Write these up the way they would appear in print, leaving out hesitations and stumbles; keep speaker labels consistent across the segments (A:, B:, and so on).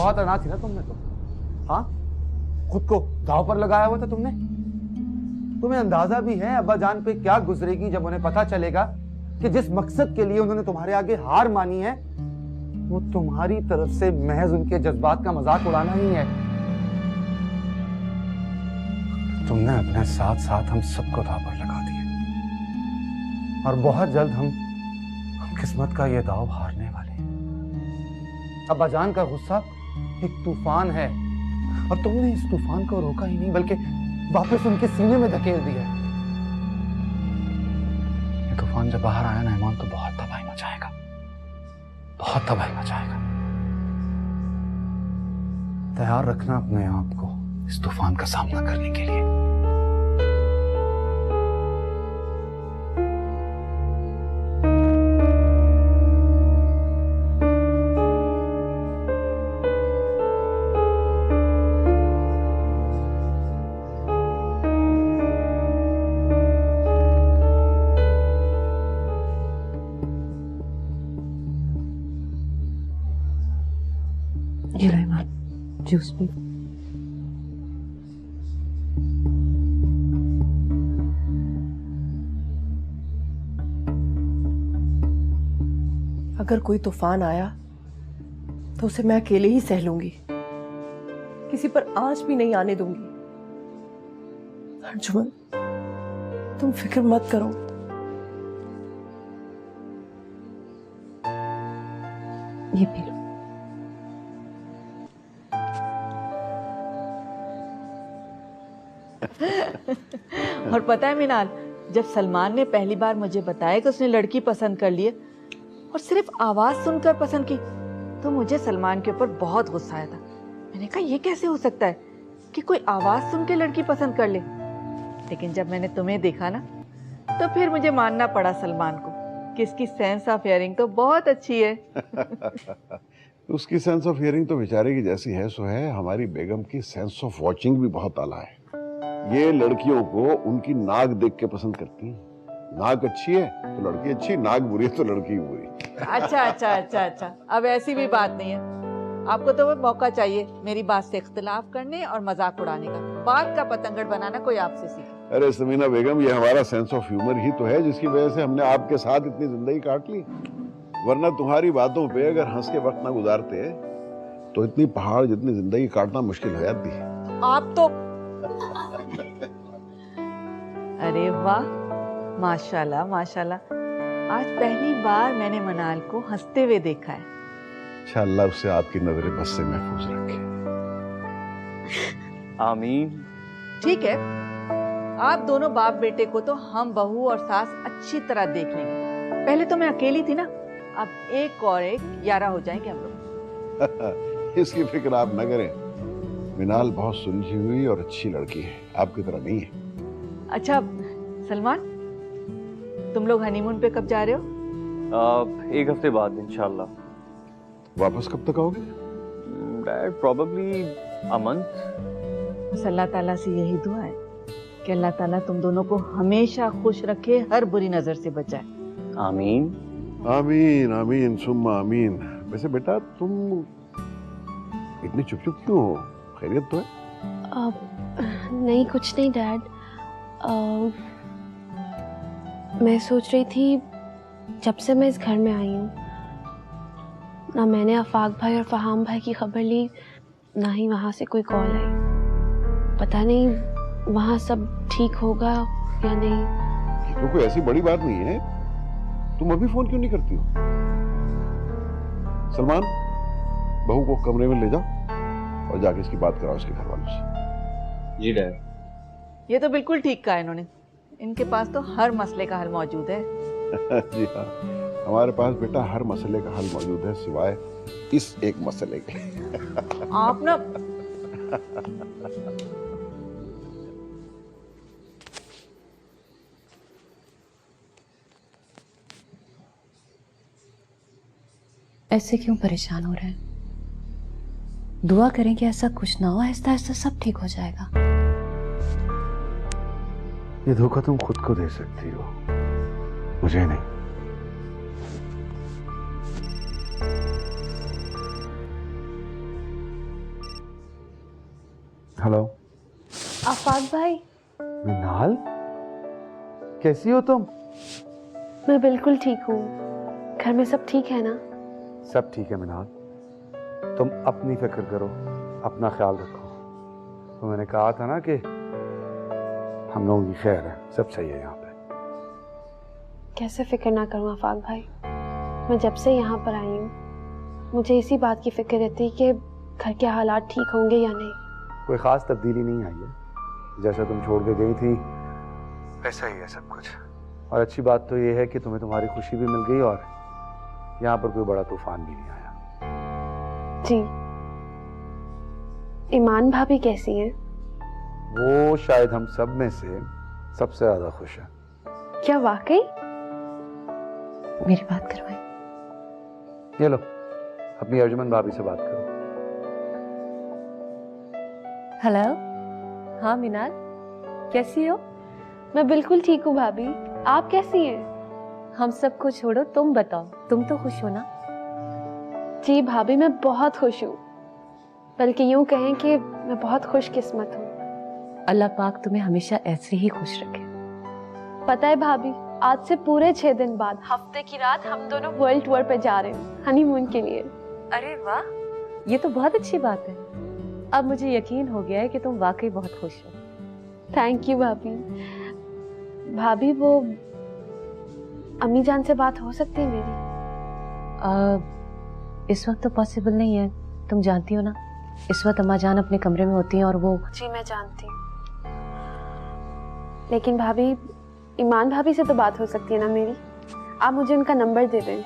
A: बहुत अनाथ थी ना तुमने तो। हाँ, खुद को दांव पर लगाया हुआ था तुमने। तुम्हें अंदाजा भी है अब्बा जान पे क्या गुजरेगी जब उन्हें पता चलेगा कि जिस मकसद के लिए उन्होंने तुम्हारे आगे हार मानी है वो तुम्हारी तरफ से महज उनके जज्बात का मजाक उड़ाना ही है। तुमने अपने साथ साथ हम सबको दांव पर लगा दिया और बहुत जल्द हम किस्मत का ये दांव हारने वाले हैं। अब्बा जान का गुस्सा एक तूफान है और तुमने इस तूफान को रोका ही नहीं बल्कि वापस उनके सीने में धकेल दिया। ये तूफान जब बाहर आया ना ईमान तो बहुत तबाही मचाएगा, बहुत तबाही मचाएगा। तैयार रखना अपने आप को इस तूफान का सामना करने के लिए।
B: ये लो ईमान, जूस पी। अगर कोई तूफान आया तो उसे मैं अकेले ही सह लूंगी, किसी पर आंच भी नहीं आने दूंगी। अर्जुमन, तुम फिक्र मत करो। ये पी लो।
C: और पता है मिनाल, जब सलमान ने पहली बार मुझे बताया कि उसने लड़की पसंद कर ली है और सिर्फ आवाज सुनकर पसंद की, तो मुझे सलमान के ऊपर बहुत गुस्सा आया था। मैंने कहा ये कैसे हो सकता है कि कोई आवाज सुन के लड़की पसंद कर ले। लेकिन जब मैंने तुम्हें देखा ना तो फिर मुझे मानना पड़ा सलमान को कि इसकी सेंस ऑफ हियरिंग तो बहुत अच्छी है।
D: उसकी सेंस ऑफ हियरिंग तो बेचारे की जैसी है सो है, हमारी बेगम की सेंस ऑफ वॉचिंग भी बहुत आला है। ये लड़कियों को उनकी नाक देख के पसंद करती हैं। नाक अच्छी है तो लड़की अच्छी, नाक बुरी है तो लड़की बुरी।
C: अच्छा अच्छा अच्छा अच्छा, अब ऐसी भी बात नहीं है। आपको तो वो मौका चाहिए मेरी बात से इख्तिलाफ करने और मजाक उड़ाने का। बात का पतंगड़ बनाना कोई आपसे सीखे।
D: अरे समीना बेगम, ये हमारा सेंस ऑफ ह्यूमर ही तो है जिसकी वजह से हमने आपके साथ इतनी जिंदगी काट ली। वरना तुम्हारी बातों पे अगर हंस के वक्त ना गुजारते तो इतनी पहाड़ जितनी जिंदगी काटना मुश्किल हो जाती।
C: आप तो अरे वाह, माशाल्लाह माशाल्लाह, आज पहली बार मैंने मनाल को हंसते हुए देखा है।
D: अच्छा, अल्लाह उससे आपकी नजरें बस से महफूज रखे।
E: आमीन।
C: ठीक है, आप दोनों बाप बेटे को तो हम बहू और सास अच्छी तरह देख लेंगे। पहले तो मैं अकेली थी ना, अब एक और एक 11 हो जाएंगे हम लोग।
D: इसकी फिक्र आप न करें, मिनाल बहुत सुलझी हुई और अच्छी लड़की है, आपकी तरह नहीं है।
C: अच्छा सलमान, तुम लोग हनीमून पे कब जा रहे हो?
E: एक हफ्ते बाद इंशाल्लाह।
D: वापस कब तक आओगे?
E: Dad probably a month.
C: बस अल्लाह ताला से यही दुआ है कि अल्लाह ताला तुम दोनों को हमेशा खुश रखे, हर बुरी नजर से बचाए।
E: आमीन
D: आमीन आमीन सुम्मा आमीन। वैसे बेटा तुम इतनी चुप चुप क्यों हो? खैरियत तो है?
B: नहीं, कुछ नहीं डैड। मैं सोच रही थी जब से मैं इस घर में आई हूँ ना मैंने आफाक भाई और फहाम भाई की खबर ली, ना ही वहाँ से कोई कॉल आई। पता नहीं वहाँ सब ठीक होगा या नहीं।
D: ये तो कोई ऐसी बड़ी बात नहीं है, तुम अभी फोन क्यों नहीं करती हो? सलमान, बहू को कमरे में ले जाओ और जाके इसकी बात कराओ उसके घर वालों से।
E: जी डैड।
C: ये तो बिल्कुल ठीक कहा इन्होंने, इनके पास तो हर मसले का हल मौजूद है।
D: जी हाँ, हमारे पास बेटा हर मसले का हल मौजूद है सिवाय इस एक मसले के।
C: आप ना
F: ऐसे क्यों परेशान हो रहे हैं? दुआ करें कि ऐसा कुछ ना हो, आहिस्ता आहिस्ता सब ठीक हो जाएगा।
D: ये धोखा तुम खुद को दे सकती हो, मुझे नहीं।
A: हेलो
B: आफाक भाई,
A: मिनाल, कैसी हो तुम?
B: मैं बिल्कुल ठीक हूँ। घर में सब ठीक है ना?
A: सब ठीक है मिनाल, तुम अपनी फिक्र करो, अपना ख्याल रखो। तो मैंने कहा था ना कि हम लोगों की खैर है, सब सही है यहाँ पे।
B: कैसे फिक्र ना करूँ आफाक भाई, मैं जब से यहाँ पर आई हूँ मुझे इसी बात की फिक्र रहती है कि घर के हालात ठीक होंगे या नहीं।
A: कोई खास तब्दीली नहीं आई है, जैसा तुम छोड़ के गई थी वैसा ही है सब कुछ। और अच्छी बात तो ये है कि तुम्हें तुम्हारी खुशी भी मिल गई और यहाँ पर कोई बड़ा तूफान भी नहीं आया।
B: जी, ईमान भाभी कैसी हैं?
A: वो शायद हम सब में से सबसे ज्यादा खुश है।
B: क्या वाकई?
F: मेरी बात करवाएं।
A: ये लो, अपनी अर्जुमन भाभी से बात करो।
F: हेलो, हाँ मीनाल, कैसी हो?
B: मैं बिल्कुल ठीक हूँ भाभी, आप कैसी हैं?
F: हम सबको छोड़ो, तुम बताओ, तुम तो खुश हो ना?
B: जी भाभी, मैं बहुत खुश हूँ, बल्कि यूं कहें कि मैं बहुत खुशकिस्मत हूँ।
F: अल्लाह पाक तुम्हें हमेशा ऐसे ही खुश रखे।
B: पता है भाभी, आज से पूरे 6 दिन बाद हफ्ते की रात हम दोनों वर्ल्ड टूर पे जा रहे हैं हनीमून के लिए।
F: अरे वाह, ये तो बहुत अच्छी बात है। अब मुझे यकीन हो गया है कि तुम वाकई बहुत खुश हो।
B: थैंक यू भाभी। भाभी, वो अम्मी जान से बात हो सकती है मेरी?
F: इस वक्त तो पॉसिबल नहीं है, तुम जानती हो ना, इस वक्त अम्मा जान अपने कमरे में होती हैं और वो।
B: जी मैं जानती हूँ, लेकिन भाभी ईमान भाभी से तो बात हो सकती है ना मेरी? आप मुझे उनका नंबर दे दें।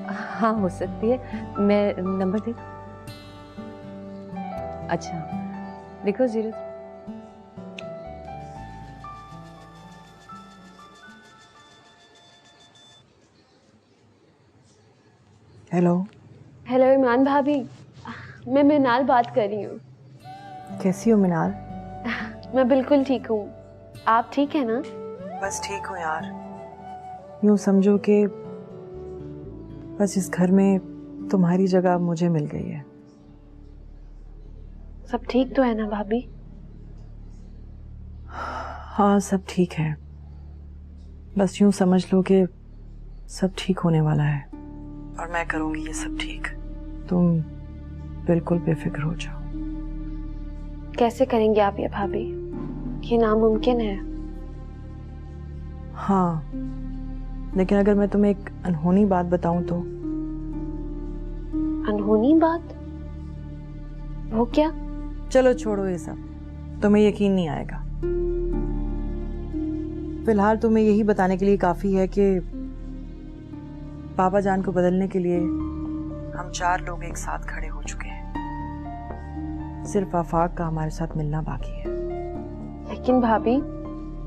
F: हाँ हो सकती है, मैं नंबर दे दूं? अच्छा लिखो 0।
C: हेलो।
B: हेलो ईमान भाभी, मैं मिनाल बात कर रही हूँ।
C: कैसी हो मिनाल?
B: मैं बिल्कुल ठीक हूँ, आप ठीक है ना?
C: बस ठीक हूँ यार, यूं समझो कि बस इस घर में तुम्हारी जगह मुझे मिल गई है।
B: सब ठीक तो है ना भाभी?
C: हाँ सब ठीक है, बस यूं समझ लो कि सब ठीक होने वाला है और मैं करूंगी ये सब ठीक। तुम बिल्कुल बेफिक्र हो जाओ।
B: कैसे करेंगे आप ये भाभी? ये नामुमकिन है।
C: हाँ, लेकिन अगर मैं तुम्हें एक अनहोनी बात बताऊं तो?
B: अनहोनी बात? वो क्या?
C: चलो छोड़ो ये सब, तुम्हें यकीन नहीं आएगा। फिलहाल तुम्हें यही बताने के लिए काफी है कि पापा जान को बदलने के लिए हम 4 लोग एक साथ खड़े हो चुके हैं। सिर्फ आफाक का हमारे साथ मिलना बाकी है।
B: लेकिन भाभी,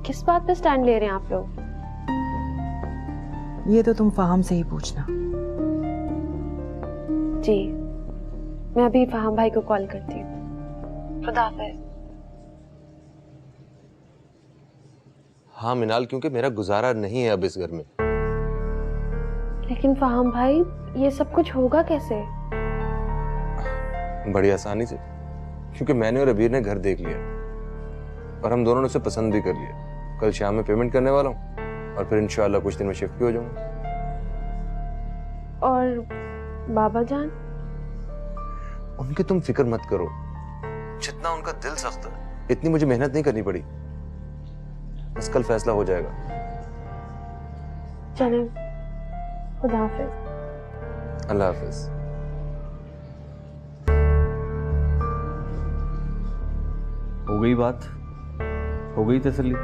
B: किस बात पे स्टैंड ले रहे हैं आप लोग?
C: ये तो तुम फाहम से ही पूछना।
B: जी, मैं अभी फाहम भाई को कॉल करती हूँ। खुदा हाफिज।
G: हाँ मिनाल, क्योंकि मेरा गुजारा नहीं है अब इस घर में।
B: लेकिन फाहम भाई, ये सब कुछ होगा कैसे?
G: बड़ी आसानी से, क्योंकि मैंने और अबीर ने घर देख लिया और हम दोनों ने उसे पसंद भी कर लिया। कल शाम में पेमेंट करने वाला हूँ और फिर इंशाल्लाह कुछ दिन में शिफ्ट भी हो जाऊंगा।
B: और बाबा जान?
G: उनकी तुम फिक्र मत करो, जितना उनका दिल सख्त है इतनी मुझे मेहनत नहीं करनी पड़ी। बस कल फैसला हो जाएगा।
B: चलें, खुदा हाफिज।
G: अल्लाह हाफिज।
E: हो गई बात, हो गई तसल्ली।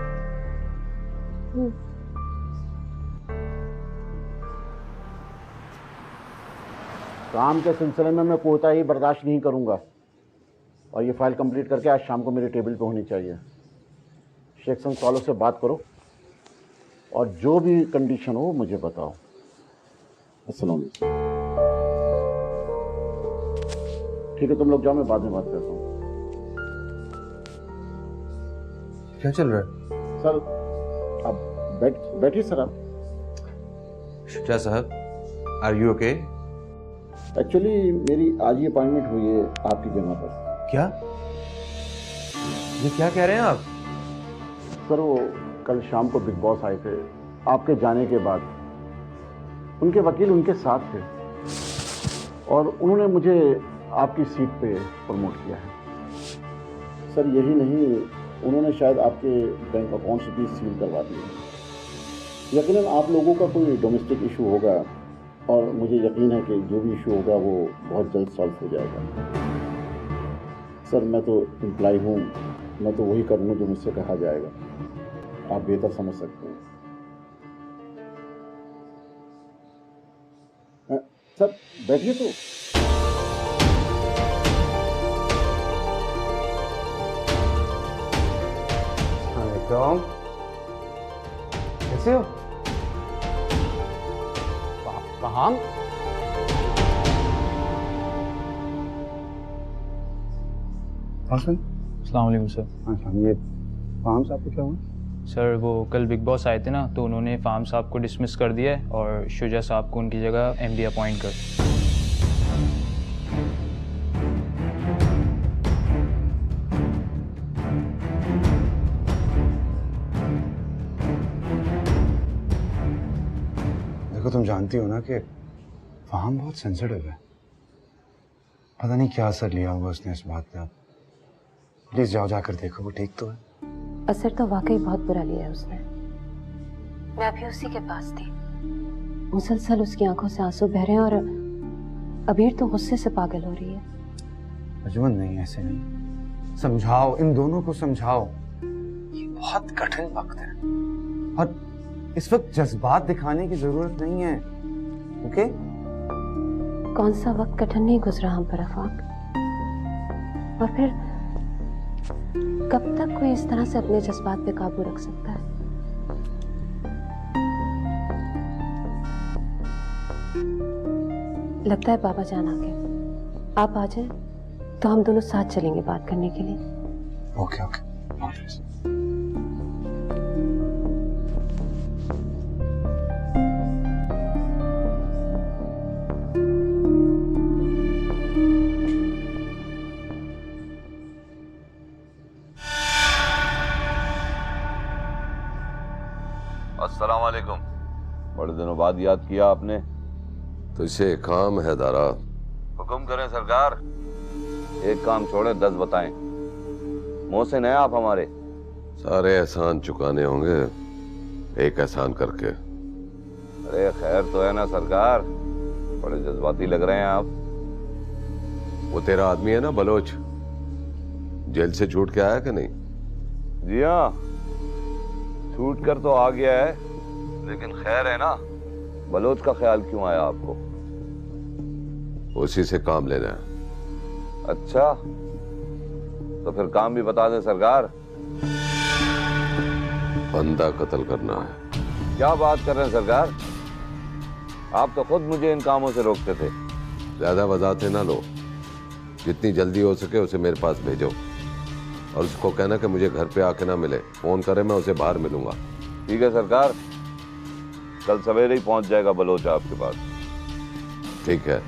H: काम के सिलसिले में मैं कोताही बर्दाश्त नहीं करूंगा और ये फाइल कंप्लीट करके आज शाम को मेरे टेबल पे होनी चाहिए। शेख संग वालों से बात करो और जो भी कंडीशन हो मुझे बताओ। अस्सलाम वालेकुम। ठीक है, तुम लोग जाओ, मैं बाद में बात करता हूँ।
G: क्या चल रहा है
H: सर? अब बैठिए सर। आप
G: शुजा साहब, आर यू ओके?
H: एक्चुअली मेरी आज ही अपॉइंटमेंट हुई है आपकी जगह पर।
G: क्या? ये क्या कह रहे हैं आप?
H: सर वो कल शाम को बिग बॉस आए थे आपके जाने के बाद। उनके वकील उनके साथ थे और उन्होंने मुझे आपकी सीट पे प्रमोट किया है। सर यही नहीं, उन्होंने शायद आपके बैंक अकाउंट्स भी सील करवा दिए। यकीनन आप लोगों का कोई डोमेस्टिक इशू होगा और मुझे यकीन है कि जो भी इशू होगा वो बहुत जल्द सॉल्व हो जाएगा। सर मैं तो एम्प्लॉय हूँ, मैं तो वही करूँगा जो मुझसे कहा जाएगा। आप बेहतर समझ सकते हैं। सर बैठिए तो।
A: वालेकुम, कैसे हो? फहाम?
I: अस्सलाम वालेकुम सर।
A: हाँ, ये फहाम साहब को क्या हुआ?
I: सर वो कल बिग बॉस आए थे ना, तो उन्होंने फार्म साहब को डिसमिस कर दिया है और शुजा साहब को उनकी जगह एमडी अपॉइंट कर।
A: देखो तुम जानती हो ना कि फहाम बहुत सेंसिटिव है। पता नहीं क्या असर लिया होगा उसने इस बात पे। प्लीज जाओ, जाकर देखो वो ठीक तो है।
F: असर तो वाकई बहुत बुरा लिया है उसने। मैं अभी उसी के पास थी, मुसलसल उसकी आंखों से आंसू बह रहे हैं और अबीर तो गुस्से से पागल हो रही है।
A: अजमन नहीं, ऐसे नहीं। समझाओ, इन दोनों को समझाओ। ये बहुत कठिन वक्त है और इस वक्त जज्बात दिखाने की जरूरत नहीं है। ओके?
F: कौन सा वक्त कठिन नहीं गुजरा हम पर आफाक। और फिर कब तक कोई इस तरह से अपने जज्बात पे काबू रख सकता है? लगता है बाबा जान आ गए। आप आ जाएं तो हम दोनों साथ चलेंगे बात करने के लिए।
A: Okay okay.
J: अस्सलाम वालेकुम। बड़े दिनों बाद याद किया आपने।
D: तो इसे काम है दारा।
J: हुक्म करें सरकार। एक काम छोड़े 10 बताएं। मोहसिन है आप हमारे।
D: सारे एहसान चुकाने होंगे एक एहसान करके।
J: अरे खैर तो है ना सरकार, बड़े जज्बाती लग रहे हैं आप।
D: वो तेरा आदमी है ना बलोच, जेल से छूट के आया कि नहीं?
J: जी हाँ, छूट कर तो आ गया है, लेकिन खैर है ना। बलोच का ख्याल क्यों आया आपको?
D: उसी से काम लेना है।
J: अच्छा, तो फिर काम भी बता दें सरकार।
D: बंदा कत्ल करना है।
J: क्या बात कर रहे हैं सरकार? आप तो खुद मुझे इन कामों से रोकते थे।
D: ज्यादा वजाहतें ना लो। जितनी जल्दी हो सके उसे मेरे पास भेजो और उसको कहना कि मुझे घर पे आके ना मिले, फोन करे, मैं उसे बाहर मिलूंगा।
J: ठीक है सरकार, कल सवेरे ही पहुंच जाएगा बलोच आपके पास।
D: ठीक है।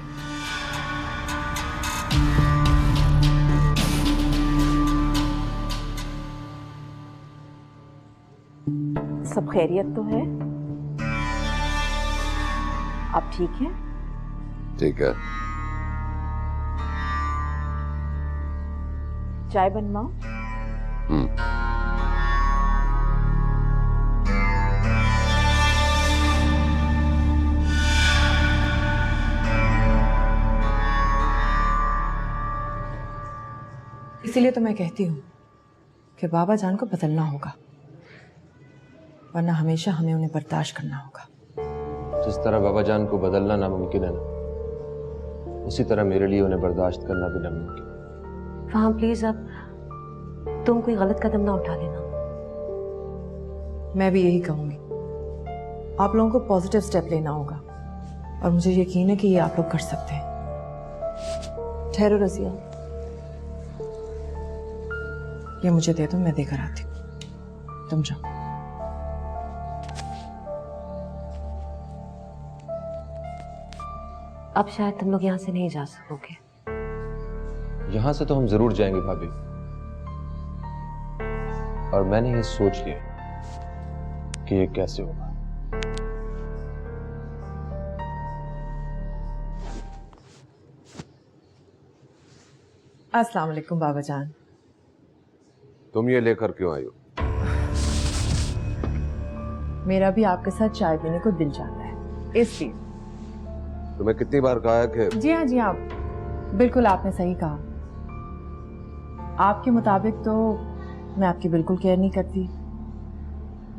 C: सब खैरियत तो है? आप ठीक हैं?
D: ठीक है।
C: चाय बनवाऊं?
K: इसीलिए तो मैं कहती हूँ कि बाबा जान को बदलना होगा, वरना हमेशा हमें उन्हें बर्दाश्त करना होगा।
G: जिस तरह बाबा जान को बदलना नामुमकिन है ना, उसी तरह मेरे लिए उन्हें बर्दाश्त करना भी नामुमकिन।
F: वहां प्लीज अब तुम कोई गलत कदम ना उठा लेना।
K: मैं भी यही कहूंगी, आप लोगों को पॉजिटिव स्टेप लेना होगा और मुझे यकीन है कि ये आप लोग कर सकते हैं। ठहरो रजिया, ये मुझे दे दो, मैं देकर आती हूँ। तुम जाओ।
F: अब शायद तुम लोग यहाँ से नहीं जा सकोगे।
G: यहां से तो हम जरूर जाएंगे भाभी, और मैंने ये सोच लिया कि ये कैसे होगा।
K: अस्सलाम वालेकुम बाबा जान।
D: तुम ये लेकर क्यों आई हो?
K: मेरा भी आपके साथ चाय पीने को दिल चाहता है, इसलिए।
D: तुम्हें कितनी बार कहा है कि
K: जी हाँ, बिल्कुल आपने सही कहा। आपके मुताबिक तो मैं आपकी बिल्कुल केयर नहीं करती,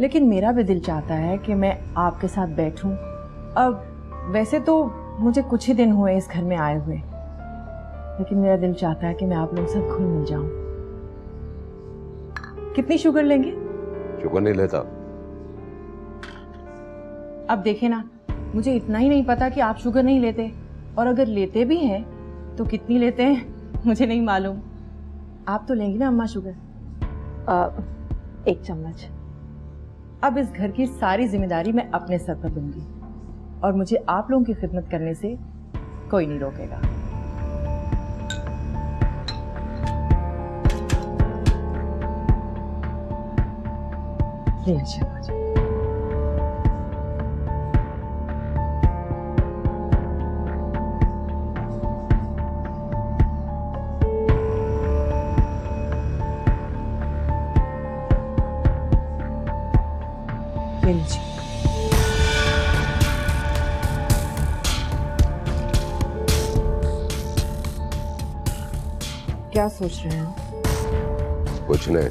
K: लेकिन मेरा भी दिल चाहता है कि मैं आपके साथ बैठूं। अब वैसे तो मुझे कुछ ही दिन हुए इस घर में आए हुए, लेकिन मेरा दिल चाहता है कि मैं आप लोगों के साथ घुल मिल जाऊं। कितनी शुगर लेंगे?
D: शुगर नहीं लेता।
K: अब देखे ना, मुझे इतना ही नहीं पता कि आप शुगर नहीं लेते, और अगर लेते भी हैं तो कितनी लेते हैं मुझे नहीं मालूम। आप तो लेंगी ना अम्मा शुगर? 1 चम्मच। अब इस घर की सारी जिम्मेदारी मैं अपने सर पर लूंगी, और मुझे आप लोगों की खिदमत करने से कोई नहीं रोकेगा। क्या सोच रहे हैं?
D: कुछ नहीं।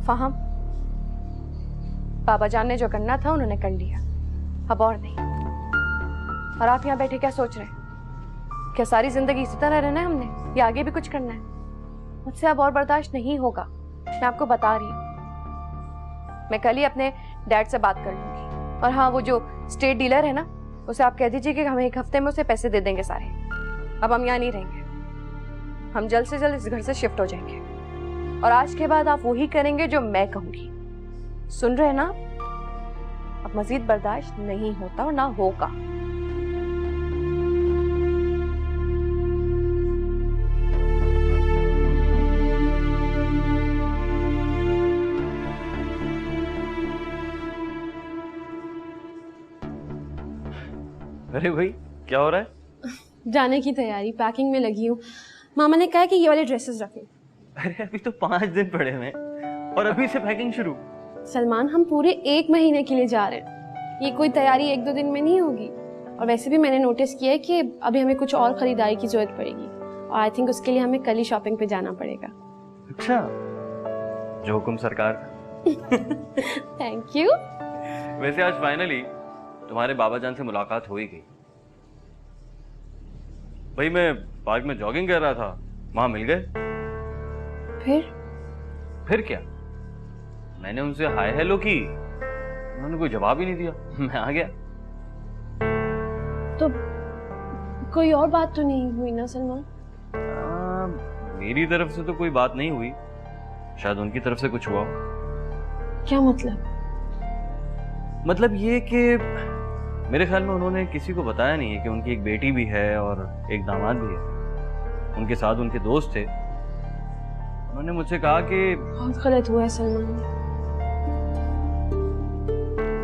B: फाहम, बाबा जान ने जो करना था उन्होंने कर लिया, अब और नहीं। और आप यहाँ बैठे क्या सोच रहे हैं? क्या सारी जिंदगी इसी तरह रहना है हमने, या आगे भी कुछ करना है? मुझसे अब और बर्दाश्त नहीं होगा, मैं आपको बता रही हूँ। मैं कल ही अपने डैड से बात कर लूंगी। और हाँ, वो जो स्टेट डीलर है ना, उसे आप कह दीजिए कि हम 1 हफ्ते में उसे पैसे दे देंगे सारे। अब हम यहाँ नहीं रहेंगे, हम जल्द से जल्द इस घर से शिफ्ट हो जाएंगे, और आज के बाद आप वही करेंगे जो मैं कहूंगी। सुन रहे हैं ना? अब मजीद बर्दाश्त नहीं होता और ना होगा।
E: अरे भाई, क्या हो रहा है?
B: जाने की तैयारी, पैकिंग में लगी हूँ। मामा ने कहा कि ये वाले ड्रेसेस रखें।
E: अरे अभी तो 5 दिन पड़े हैं और अभी से पैकिंग शुरू।
B: सलमान, हम पूरे 1 महीने के लिए जा रहे हैं, ये कोई तैयारी 1-2 दिन में नहीं होगी। और वैसे भी मैंने नोटिस किया है कि अभी हमें कुछ और खरीदारी की जरूरत पड़ेगी, और आई थिंक उसके लिए हमें कल ही शॉपिंग पे जाना पड़ेगा।
E: अच्छा, जो हुकुम सरकार।
B: Thank you.
E: वैसे आज फाइनली तुम्हारे बाबा जान से मुलाकात हो ही गई। भाई मैं पार्क में जॉगिंग कर रहा था, वहां मिल गए। फिर क्या, मैंने उनसे हाय हेलो की, उन्होंने कोई जवाब ही नहीं दिया, मैं आ गया।
B: तो कोई और बात तो नहीं हुई ना सलमान?
E: मेरी तरफ से तो कोई बात नहीं हुई, शायद उनकी तरफ से कुछ हुआ।
B: क्या मतलब?
E: मतलब ये कि मेरे ख्याल में उन्होंने किसी को बताया नहीं है कि उनकी एक बेटी भी है और एक दामाद भी है। उनके साथ उनके दोस्त थे, उन्होंने मुझसे कहा कि
B: बहुत गलत हुआ है सलमान,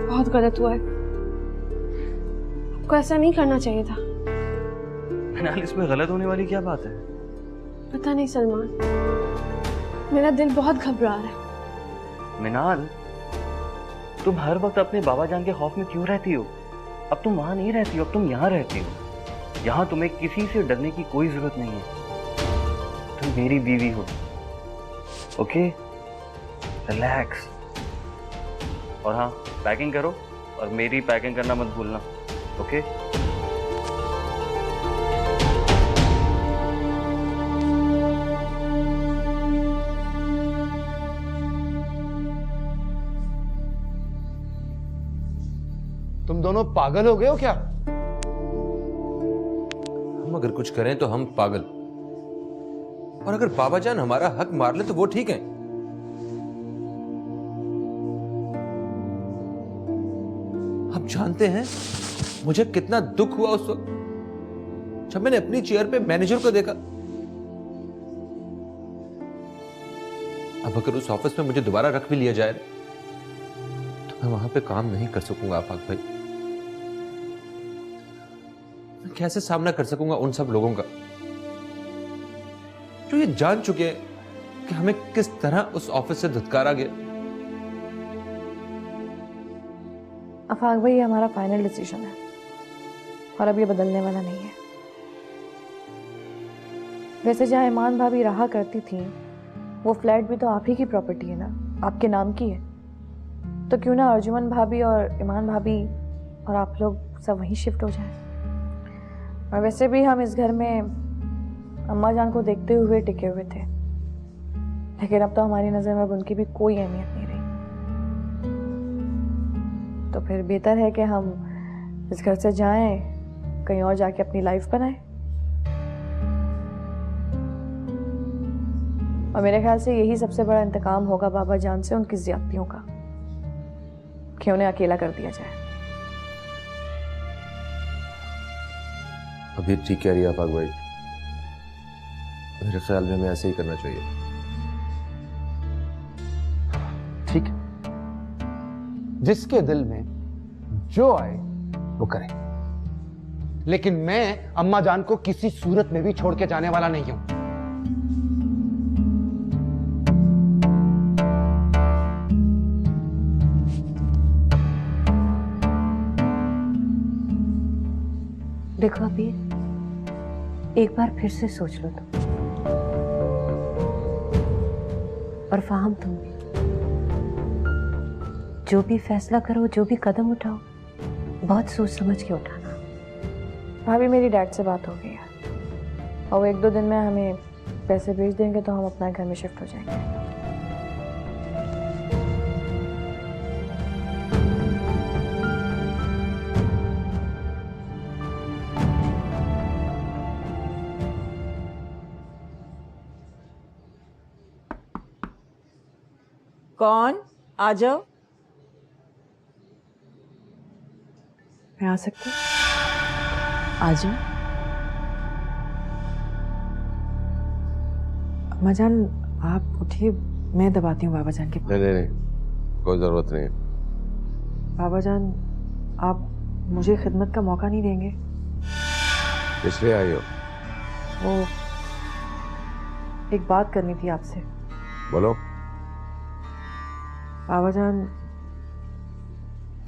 B: बहुत गलत हुआ है, आपको ऐसा नहीं करना चाहिए था।
E: मिनाल, इसमें गलत होने वाली क्या बात है?
B: पता नहीं सलमान, मेरा दिल बहुत घबरा रहा है।
E: मिनाल, तुम हर वक्त अपने बाबा जान के खौफ में क्यों रहती हो? अब तुम वहां नहीं रहती हो, अब तुम यहाँ रहती हो। यहाँ तुम्हें किसी से डरने की कोई जरूरत नहीं है, तुम मेरी बीवी हो। Okay, relax. और हाँ, पैकिंग करो और मेरी पैकिंग करना मत भूलना। ओके?
A: तुम दोनों पागल हो गए हो क्या?
G: हम अगर कुछ करें तो हम पागल, और अगर बाबा जान हमारा हक मार ले तो वो ठीक है। आप जानते हैं मुझे कितना दुख हुआ उस वक्त जब मैंने अपनी चेयर पे मैनेजर को देखा। अब अगर उस ऑफिस में मुझे दोबारा रख भी लिया जाए तो मैं वहां पे काम नहीं कर सकूंगा आफाक भाई। मैं कैसे सामना कर सकूंगा उन सब लोगों का जो ये जान चुके हैं कि हमें किस तरह उस ऑफिस से धुतकारा गया।
L: आफाक भाई, ये हमारा फाइनल डिसीजन है और अब ये बदलने वाला नहीं है। वैसे जहाँ ईमान भाभी रहा करती थी वो फ्लैट भी तो आप ही की प्रॉपर्टी है ना, आपके नाम की है। तो क्यों ना अर्जुमन भाभी और ईमान भाभी और आप लोग सब वहीं शिफ्ट हो जाएं। और वैसे भी हम इस घर में अम्मा जान को देखते हुए टिके हुए थे, लेकिन अब तो हमारी नज़र में अब उनकी भी कोई अहमियत नहीं रही। तो फिर बेहतर है कि हम इस घर से जाएं, कहीं और जाके अपनी लाइफ बनाएं। और मेरे ख्याल से यही सबसे बड़ा इंतकाम होगा बाबा जान से उनकी ज्यादतियों का, कि उन्हें अकेला कर दिया जाए।
G: अभी ठीक कह रही है आफाक भाई, मेरे ख्याल में हमें ऐसे ही करना चाहिए।
A: ठीक है, जिसके दिल में जो आए वो करे, लेकिन मैं अम्मा जान को किसी सूरत में भी छोड़ के जाने वाला नहीं हूं।
F: देखो अभी एक बार फिर से सोच लो तुम, और फाहम तुम भी। जो भी फैसला करो, जो भी कदम उठाओ, बहुत सोच समझ के उठाना।
L: भाभी, मेरी डैड से बात हो गई है और वो 1-2 दिन में हमें पैसे भेज देंगे तो हम अपना घर में शिफ्ट हो जाएंगे।
K: कौन? आ जाओ। मैं आ सकती हूँ? आ जाओ। अम्मा जान आप उठिए, मैं दबाती हूँ बाबा जान के।
D: नहीं, कोई जरूरत नहीं है।
K: बाबा जान आप मुझे खिदमत का मौका नहीं देंगे?
D: इसलिए आई हो?
K: वो एक बात करनी थी आपसे।
D: बोलो।
K: बाबा जान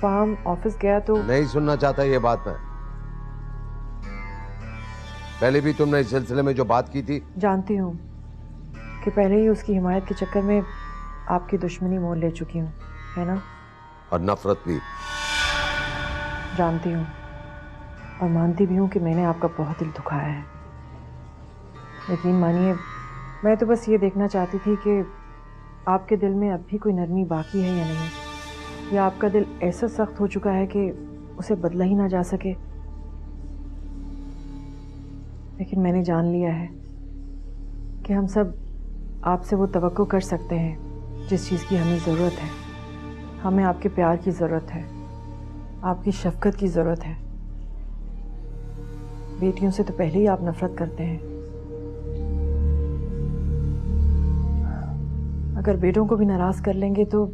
K: फार्म ऑफिस गया तो
D: नहीं सुनना चाहता ये बात मैं। पहले भी तुमने इस सिलसिले में जो बात की थी।
K: जानती हूँ कि पहले ही उसकी हिमायत के चक्कर में आपकी दुश्मनी मोल ले चुकी हूँ, है ना?
D: और नफरत भी।
K: जानती हूँ और मानती भी हूँ कि मैंने आपका बहुत दिल दुखाया है। यकीन मानिए, मैं तो बस ये देखना चाहती थी कि आपके दिल में अब भी कोई नरमी बाकी है या नहीं, या आपका दिल ऐसा सख्त हो चुका है कि उसे बदला ही ना जा सके। लेकिन मैंने जान लिया है कि हम सब आपसे वो तवक्को कर सकते हैं जिस चीज़ की हमें ज़रूरत है। हमें आपके प्यार की ज़रूरत है, आपकी शफकत की ज़रूरत है। बेटियों से तो पहले ही आप नफरत करते हैं, अगर बेटों को भी नाराज कर लेंगे तो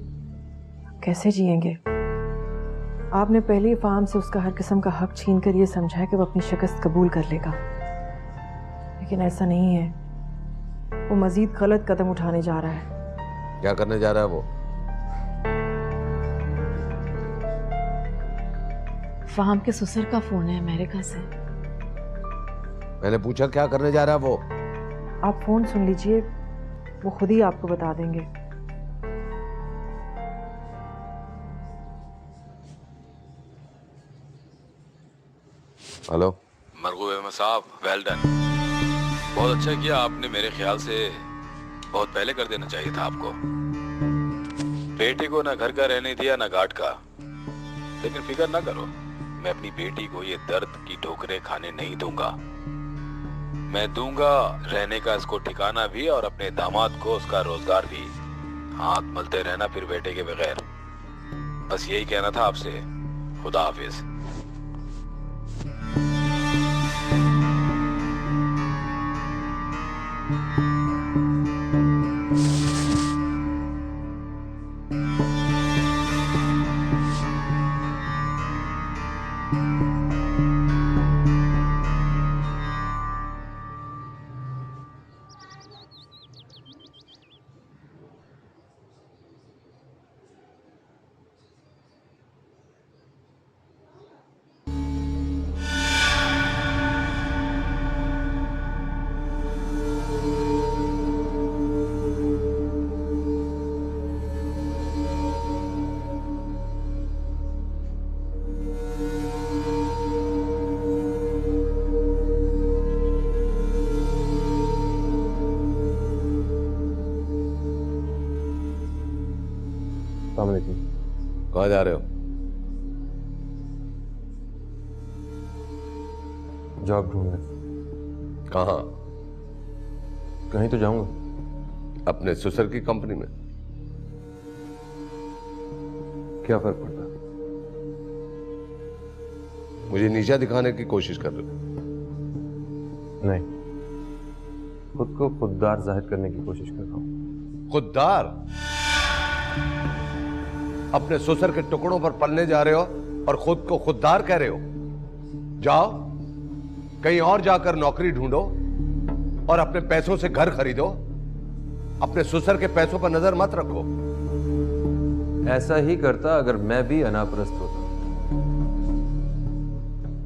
K: कैसे जिएंगे? आपने पहले ही फार्म से उसका हर किस्म का हक छीन कर ये समझा कि वो अपनी शिकस्त कबूल कर लेगा, लेकिन ऐसा नहीं है। वो मजीद गलत कदम उठाने जा रहा है।
D: क्या करने जा रहा है वो?
L: फार्म के ससुर का फोन है अमेरिका से।
D: मैंने पूछा क्या करने जा रहा है वो?
K: आप फोन सुन लीजिए, वो खुद ही आपको बता देंगे।
D: हेलो।
M: मरगूब अहमद साहब, वेल डन। बहुत अच्छा किया आपने, मेरे ख्याल से बहुत पहले कर देना चाहिए था आपको। बेटी को ना घर का रहने दिया ना घाट का। लेकिन फिक्र ना करो, मैं अपनी बेटी को ये दर्द की ठोकरें खाने नहीं दूंगा। मैं दूंगा रहने का इसको ठिकाना भी और अपने दामाद को उसका रोजगार भी। हाथ मलते रहना फिर बेटे के बगैर। बस यही कहना था आपसे। खुदा हाफिज।
J: कहाँ जा रहे हो?
G: जॉब ढूंढने।
J: कहाँ?
G: कहीं तो जाऊंगा।
J: अपने ससुर की कंपनी में।
G: क्या फर्क पड़ता?
J: मुझे नीचा दिखाने की कोशिश कर रहे हो?
G: नहीं, खुद को खुददार जाहिर करने की कोशिश कर रहा हूं।
J: खुददार? अपने ससुर के टुकड़ों पर पलने जा रहे हो और खुद को खुददार कह रहे हो? जाओ कहीं और जाकर नौकरी ढूंढो और अपने पैसों से घर खरीदो। अपने ससुर के पैसों पर नजर मत रखो।
G: ऐसा ही करता अगर मैं भी अनापरस्त होता।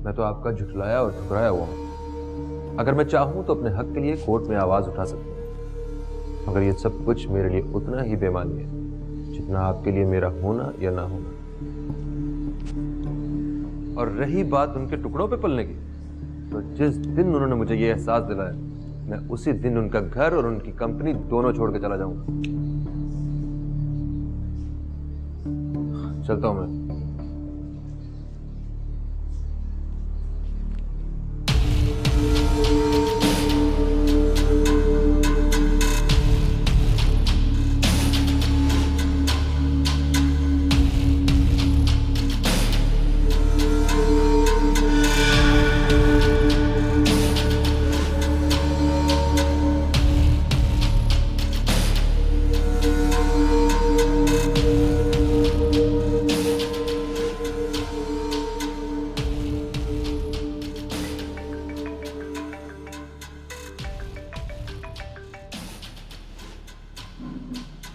G: मैं तो आपका झुठलाया और ठुकराया हुआ हूं। अगर मैं चाहूं तो अपने हक के लिए कोर्ट में आवाज उठा सकता हूं। मगर ये सब कुछ मेरे लिए उतना ही बेमानी है जितना आपके लिए मेरा होना या ना होना। और रही बात उनके टुकड़ों पे पलने की, तो जिस दिन उन्होंने मुझे ये एहसास दिलाया, मैं उसी दिन उनका घर और उनकी कंपनी दोनों छोड़ के चला जाऊंगा। चलता हूं मैं।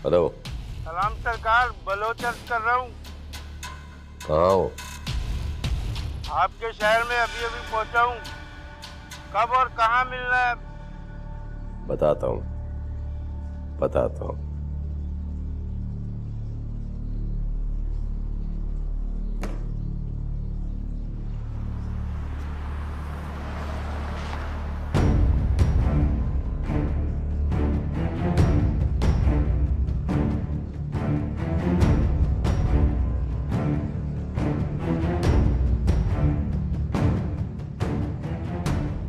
J: हेलो।
N: सलाम सरकार, बलोच अर्ज कर रहा हूँ।
J: कहाँ हो?
N: आपके शहर में अभी अभी पहुँचा हूँ। कब और कहाँ मिलना है?
J: बताता हूँ।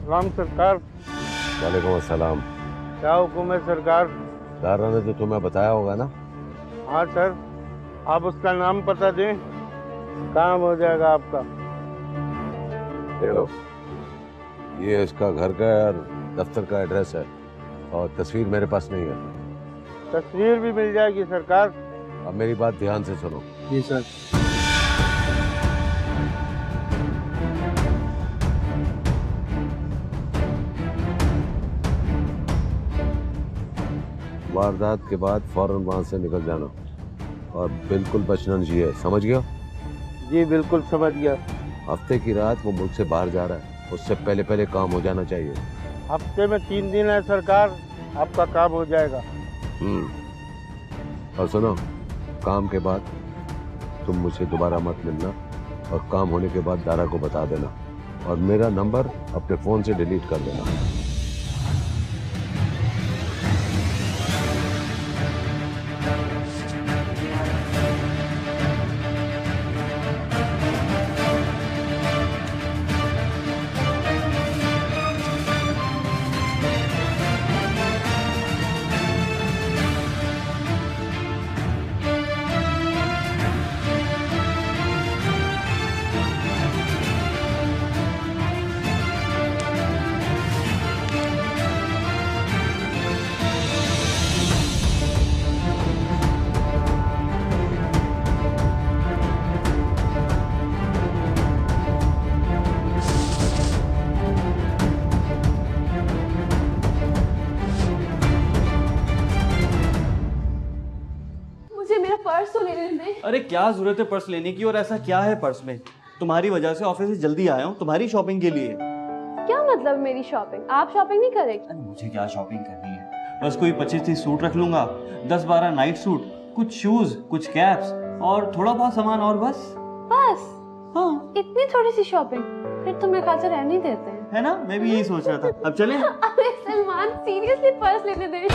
N: सलाम सरकार।
J: वालेकुम अस्सलाम।
N: क्या हुक्म है सरकार?
J: दारा ने तो तुम्हें बताया होगा ना?
N: हाँ सर, आप उसका नाम पता दें, काम हो जाएगा आपका।
J: देखो, ये इसका घर का और दफ्तर का एड्रेस है और तस्वीर मेरे पास नहीं है।
N: तस्वीर भी मिल जाएगी सरकार।
J: अब मेरी बात ध्यान से सुनो।
N: जी सर।
J: वारदात के बाद फौरन वहां से निकल जाना और बिल्कुल बचना चाहिए, समझ गया?
N: जी बिल्कुल समझ गया।
J: हफ्ते की रात वो मुल्क से बाहर जा रहा है, उससे पहले पहले काम हो जाना चाहिए।
N: हफ्ते में 3 दिन है सरकार, आपका काम हो जाएगा।
J: और सुनो, काम के बाद तुम मुझे दोबारा मत मिलना और काम होने के बाद दारा को बता देना और मेरा नंबर अपने फोन से डिलीट कर देना।
E: अरे क्या जरूरत है पर्स लेने की, और ऐसा क्या है पर्स में? तुम्हारी वजह से ऑफिस से जल्दी आया हूँ तुम्हारी शॉपिंग के लिए।
B: क्या मतलब मेरी शॉपिंग? आप शॉपिंग नहीं करेंगे?
E: मुझे क्या शॉपिंग करनी है, बस कोई 25-30 सूट रख लूंगा, 10-12 नाइट सूट, कुछ शूज, कुछ कैप्स और थोड़ा बहुत सामान, और बस।
B: बस? हाँ। इतनी थोड़ी सी शॉपिंग फिर तो मेरे ख्याल से रहने देते हैं,
E: है ना? मैं भी यही सोच रहा था। अब चलें?
B: अरे सलमान, सीरियसली पर्स लेने दे।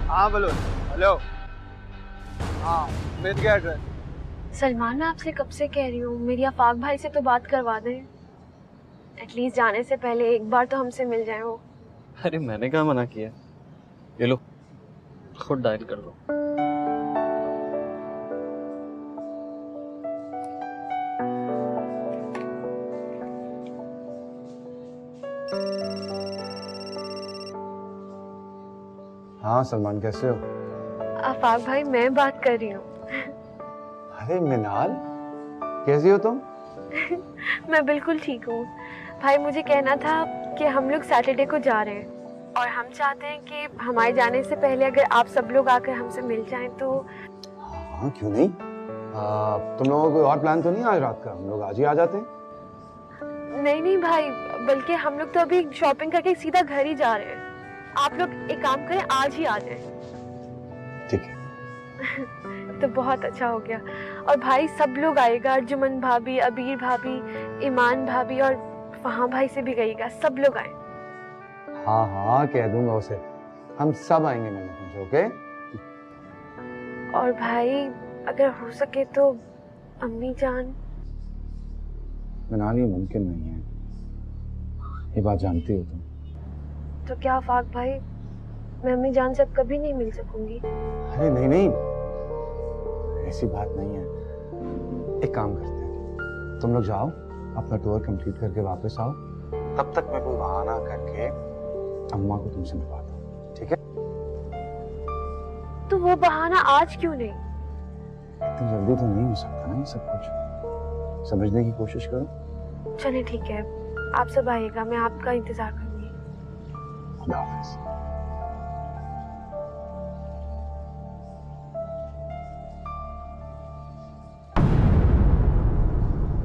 N: हाँ बोलो। हेलो। हाँ मिल गया एड्रेस।
B: सलमान, मैं आपसे कब से कह रही हूँ मेरी आफाक भाई से तो बात करवा दें। एटलीस्ट जाने से पहले एक बार तो हमसे मिल जाए वो।
E: अरे मैंने क्या मना किया? ये लो, खुद डायल कर दो।
A: हाँ सलमान, कैसे हो?
B: आफाक भाई, मैं बात कर रही हूँ।
A: अरे मिनाल, कैसी हो तुम?
B: मैं बिल्कुल ठीक हूँ भाई। मुझे कहना था कि हम लोग सैटरडे को जा रहे हैं और हम चाहते हैं कि हमारे जाने से पहले अगर आप सब लोग आकर हमसे मिल जाएं तो।
A: हाँ क्यों नहीं? तुम लोगों को कोई और प्लान तो नहीं आज रात का? हम लोग आज ही आ जाते हैं।
B: नहीं नहीं भाई, बल्कि हम लोग तो अभी शॉपिंग करके सीधा घर ही जा रहे हैं। आप लोग एक काम करें, आज ही आ जाएं।
A: ठीक है।
B: तो बहुत अच्छा हो गया। और भाई सब लोग आएगा, अर्जुमन भाभी, अबीर भाभी, ईमान भाभी और फहाम भाई से भी कहिएगा, सब लोग आए।
A: हाँ हाँ कह दूंगा उसे, हम सब आएंगे मैंने पूछा। ओके?
B: और भाई अगर हो सके तो अम्मी जान।
A: मिनाल, ये मुमकिन नहीं है, ये बात जानती हो तुम।
B: तो क्या आफाक भाई, मैं अम्मी जान से अब कभी नहीं मिल सकूंगी?
A: अरे नहीं नहीं, ऐसी बात नहीं है। एक काम करते हैं, तुम लोग जाओ अपना टूर कंप्लीट करके वापस आओ, तब तक मैं कोई बहाना करके अम्मा को तुमसे मिलवाता हूँ, ठीक है?
B: तो वो बहाना आज क्यों नहीं?
A: इतनी जल्दी तो नहीं हो सकता ना ये सब कुछ, समझने की कोशिश करो।
B: चलिए ठीक है, आप सब आइएगा, मैं आपका इंतजार करूंगी।
A: खुदा हाफिज।